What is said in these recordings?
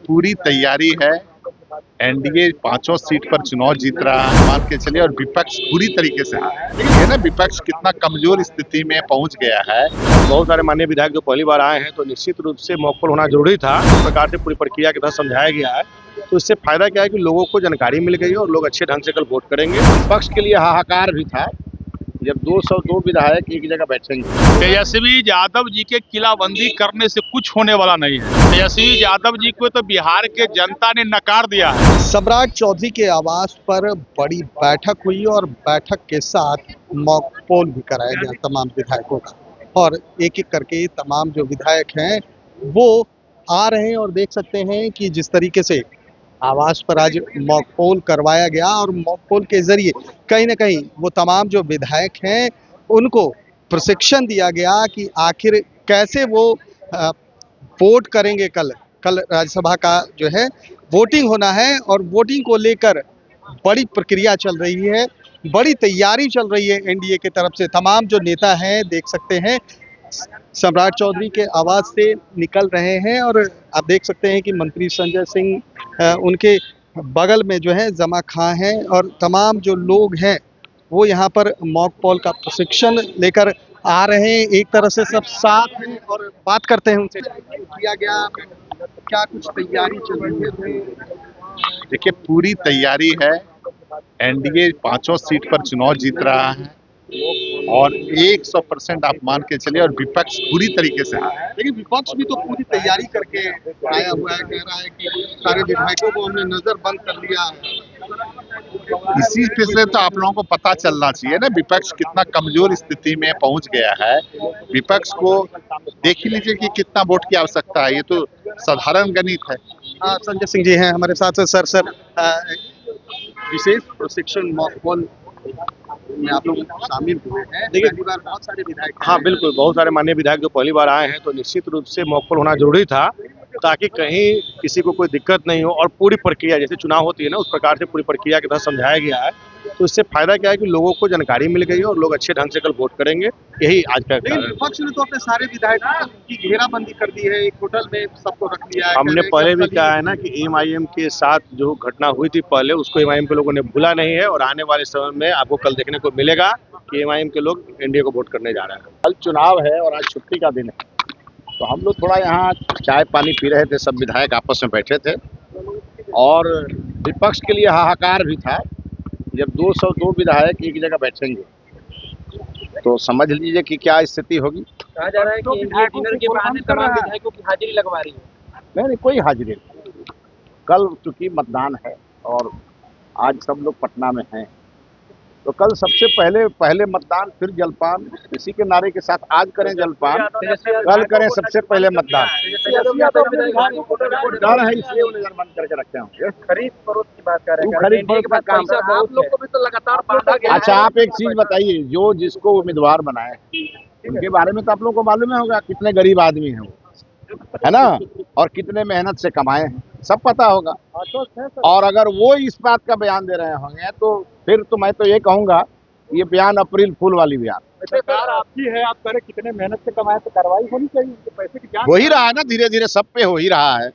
पूरी तैयारी है। एनडीए पांचों सीट पर चुनाव जीत रहा है, मान के चलिए, और विपक्ष पूरी तरीके से है ना, विपक्ष कितना कमजोर स्थिति में पहुंच गया है। बहुत सारे माननीय विधायक जो पहली बार आए हैं तो निश्चित रूप से मॉक होना जरूरी था। इस प्रकार से पूरी प्रक्रिया के तहत समझाया गया है, तो इससे फायदा क्या है कि लोगों को जानकारी मिल गई है और लोग अच्छे ढंग से कल वोट करेंगे। विपक्ष के लिए हाहाकार भी था जब 202 विधायक एक जगह बैठेंगे। तेजस्वी यादव जी के किलाबंदी करने से कुछ होने वाला नहीं है। तेजस्वी यादव जी को तो बिहार के जनता ने नकार दिया है। सम्राट चौधरी के आवास पर बड़ी बैठक हुई और बैठक के साथ मॉक पोल भी कराया गया तमाम विधायकों का, और एक एक करके तमाम जो विधायक हैं वो आ रहे हैं। और देख सकते हैं कि जिस तरीके से आवास पर आज मॉक पोल करवाया गया और मॉक पोल के जरिए कहीं ना कहीं वो तमाम जो विधायक हैं उनको प्रशिक्षण दिया गया कि आखिर कैसे वो वोट करेंगे। कल राज्यसभा का जो है वोटिंग होना है और वोटिंग को लेकर बड़ी प्रक्रिया चल रही है, बड़ी तैयारी चल रही है एनडीए की तरफ से। तमाम जो नेता हैं देख सकते हैं सम्राट चौधरी के आवास से निकल रहे हैं और आप देख सकते हैं कि मंत्री संजय सिंह उनके बगल में जो है जमा खां हैं और तमाम जो लोग हैं वो यहाँ पर मॉक पोल का प्रशिक्षण लेकर आ रहे हैं। एक तरह से सब साथ हैं और बात करते हैं उनसे। किया गया क्या कुछ तैयारी चल रही है? देखिए, पूरी तैयारी है। एनडीए पांचों सीट पर चुनाव जीत रहा है और 100% आप मान के चलिए, और विपक्ष पूरी तरीके से है। लेकिन विपक्ष भी तो पूरी तैयारी करके आया हुआ है, कह रहा है कि सारे विधायकों को हमने नजर बंद कर लिया है। इसी पे से तो आप लोगों को पता चलना चाहिए ना, विपक्ष कितना कमजोर स्थिति में पहुंच गया है। विपक्ष को देख ही लीजिए कि कितना वोट की आवश्यकता है, ये तो साधारण गणित है। संजय सिंह जी हैं हमारे साथ। सर विशेष प्रशिक्षण मॉक पोल में आप लोग शामिल हुए हैं। देखिए बहुत सारे विधायक। हाँ बिल्कुल, बहुत सारे माननीय विधायक जो पहली बार आए हैं तो निश्चित रूप से मॉक पोल होना जरूरी था, ताकि कहीं किसी को कोई दिक्कत नहीं हो। और पूरी प्रक्रिया जैसे चुनाव होती है ना, उस प्रकार से पूरी प्रक्रिया के तहत समझाया गया है, तो इससे फायदा क्या है कि लोगों को जानकारी मिल गई है और लोग अच्छे ढंग से कल वोट करेंगे। यही आज का। लेकिन विपक्ष ने तो अपने सारे विधायकों की घेराबंदी कर दी है, एक होटल में सबको रख लिया है। हमने पहले भी कहा है ना कि एमआईएम के साथ जो घटना हुई थी पहले, उसको एमआईएम के लोगों ने भूला नहीं है और आने वाले समय में आपको कल देखने को मिलेगा कि एमआईएम के लोग एनडीए को वोट करने जा रहे हैं। कल चुनाव है और आज छुट्टी का दिन है, तो हम लोग थोड़ा यहाँ चाय पानी पी रहे थे, सब विधायक आपस में बैठे थे। और विपक्ष के लिए हाहाकार भी था जब 202 विधायक एक जगह बैठेंगे, तो समझ लीजिए कि क्या स्थिति होगी। कहा जा रहा है कि डिनर के बहाने तमाम विधायकों की हाजिरी लगवा रही है। नहीं, कोई हाजिरी नहीं। कल चूंकि मतदान है और आज सब लोग पटना में हैं, तो कल सबसे पहले मतदान, फिर जलपान। इसी के नारे के साथ आज करें जलपान, कल करें सबसे पहले मतदान। डर है इसलिए वो नजर बंद करके रखे होंगे। खरीद फरोख्त की बात कर रहे हैं, खरीद फरोख्त का काम। आप लोग को भी तो लगातार बांधा गया। अच्छा, आप एक चीज बताइए, जो जिसको उम्मीदवार बनाए उनके बारे में तो आप लोगों को मालूम है होगा, कितने गरीब आदमी हैं वो, है ना, और कितने मेहनत से कमाए हैं, सब पता होगा। और अगर वो इस बात का बयान दे रहे होंगे तो फिर तो मैं तो ये कहूंगा, ये बयान अप्रैल फूल वाली बयान। सरकार आपकी है, आप करें कितने मेहनत से कमाए, तो कार्रवाई होनी चाहिए, उनके पैसे की जांच हो ही रहा है ना, धीरे धीरे सब पे हो ही रहा है।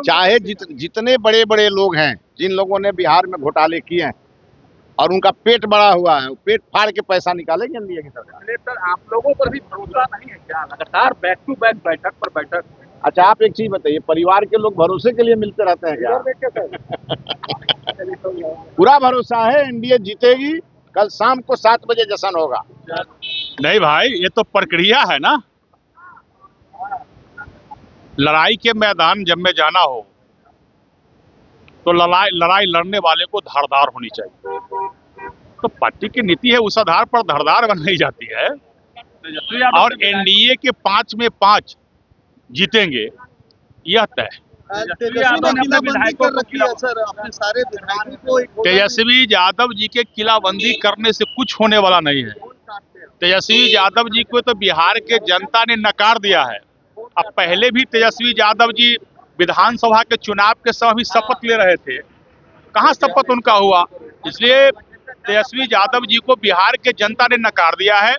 चाहे जितने बड़े बड़े लोग हैं, जिन लोगों ने बिहार में घोटाले किए हैं और उनका पेट बड़ा हुआ है, पेट फाड़ के पैसा निकालेंगे एनडीए की सरकार। सर, आप लोगों पर भी भरोसा नहीं है क्या? लगातार बैक टू बैक बैठक पर बैठक। अच्छा, आप एक चीज बताइए, परिवार के लोग भरोसे के लिए मिलते रहते हैं क्या? पूरा भरोसा है, एनडीए जीतेगी। कल शाम को 7 बजे जश्न होगा। नहीं भाई, ये तो प्रक्रिया है ना। लड़ाई के मैदान जब में जाना हो तो लड़ाई लड़ने वाले को धारदार होनी चाहिए। तो पार्टी की नीति है, उस आधार पर धारदार बनाई जाती है। और एनडीए के 5 में 5 जीतेंगे, यह तय। तेजस्वी यादव जी के किलाबंदी करने से कुछ होने वाला नहीं है। तेजस्वी यादव जी को तो बिहार के जनता ने नकार दिया है। अब पहले भी तेजस्वी यादव जी विधानसभा के चुनाव के समय भी शपथ ले रहे थे, कहाँ शपथ उनका हुआ। इसलिए तेजस्वी यादव जी को बिहार के जनता ने नकार दिया है।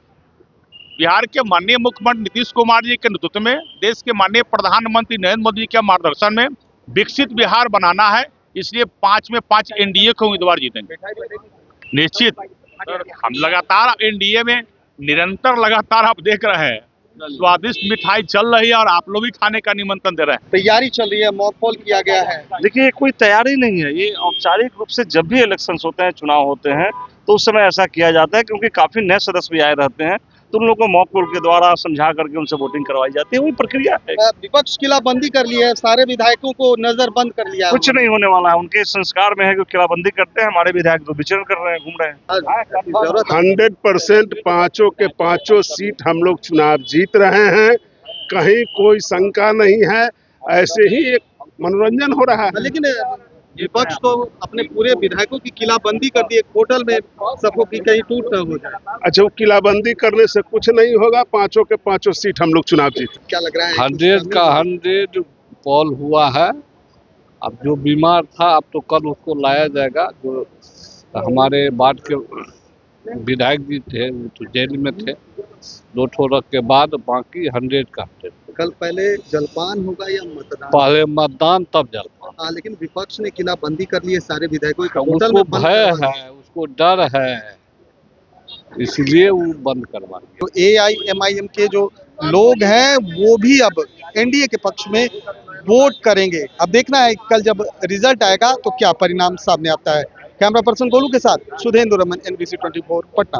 बिहार के माननीय मुख्यमंत्री नीतीश कुमार जी के नेतृत्व में, देश के माननीय प्रधानमंत्री नरेंद्र मोदी के मार्गदर्शन में विकसित बिहार बनाना है, इसलिए 5 में 5 एनडीए के उम्मीदवार जीतेंगे निश्चित। हम लगातार एनडीए में निरंतर लगातार आप देख रहे हैं स्वादिष्ट मिठाई चल रही है और आप लोग भी खाने का निमंत्रण दे रहे हैं। तैयारी चल रही है, मॉक पोल किया गया है। देखिए कोई तैयारी नहीं है, ये औपचारिक रूप से जब भी इलेक्शंस होते हैं, चुनाव होते हैं, तो उस समय ऐसा किया जाता है, क्योंकि काफी नए सदस्य भी आए रहते हैं, तो उन लोगों को मॉक पोल के द्वारा समझा करके उनसे वोटिंग करवाई जाती है, वही प्रक्रिया है। विपक्ष किलाबंदी कर ली है, सारे विधायकों को नजरबंद कर लिया है। कुछ नहीं होने वाला है, उनके संस्कार में है कि किलाबंदी करते हैं, हमारे विधायक तो विचरण कर रहे हैं, घूम रहे हैं। 100% पांचों के पांचों सीट हम लोग चुनाव जीत रहे हैं, कहीं कोई शंका नहीं है, ऐसे ही एक मनोरंजन हो रहा है। लेकिन विपक्ष तो अपने पूरे विधायकों की किलाबंदी कर दी, एक होटल में सबको की कहीं टूट न हो जाए। अच्छा, वो किलाबंदी करने से कुछ नहीं होगा, पांचों के पांचों सीट हम लोग चुनाव जीते। क्या लग रहा है? 100 का 100 पोल हुआ है। अब जो बीमार था, अब तो कल उसको लाया जाएगा। जो हमारे वार्ड के विधायक जी थे, वो तो जेल में थे, 2 ठो रख के बाद बाकी 100 का 100। कल पहले जलपान होगा या मतदान? पहले मतदान तब जलपान। हाँ, लेकिन विपक्ष ने किलाबंदी कर ली है, सारे विधायकों को होटल उसको में बंद भय करवा है, उसको डर है, इसलिए वो बंद करवा दिया। तो AIMIM के जो लोग हैं वो भी अब एनडीए के पक्ष में वोट करेंगे। अब देखना है कल जब रिजल्ट आएगा तो क्या परिणाम सामने आता है। कैमरा पर्सन गोलू के साथ सुधेंद्र रमन, NBC 24 पटना।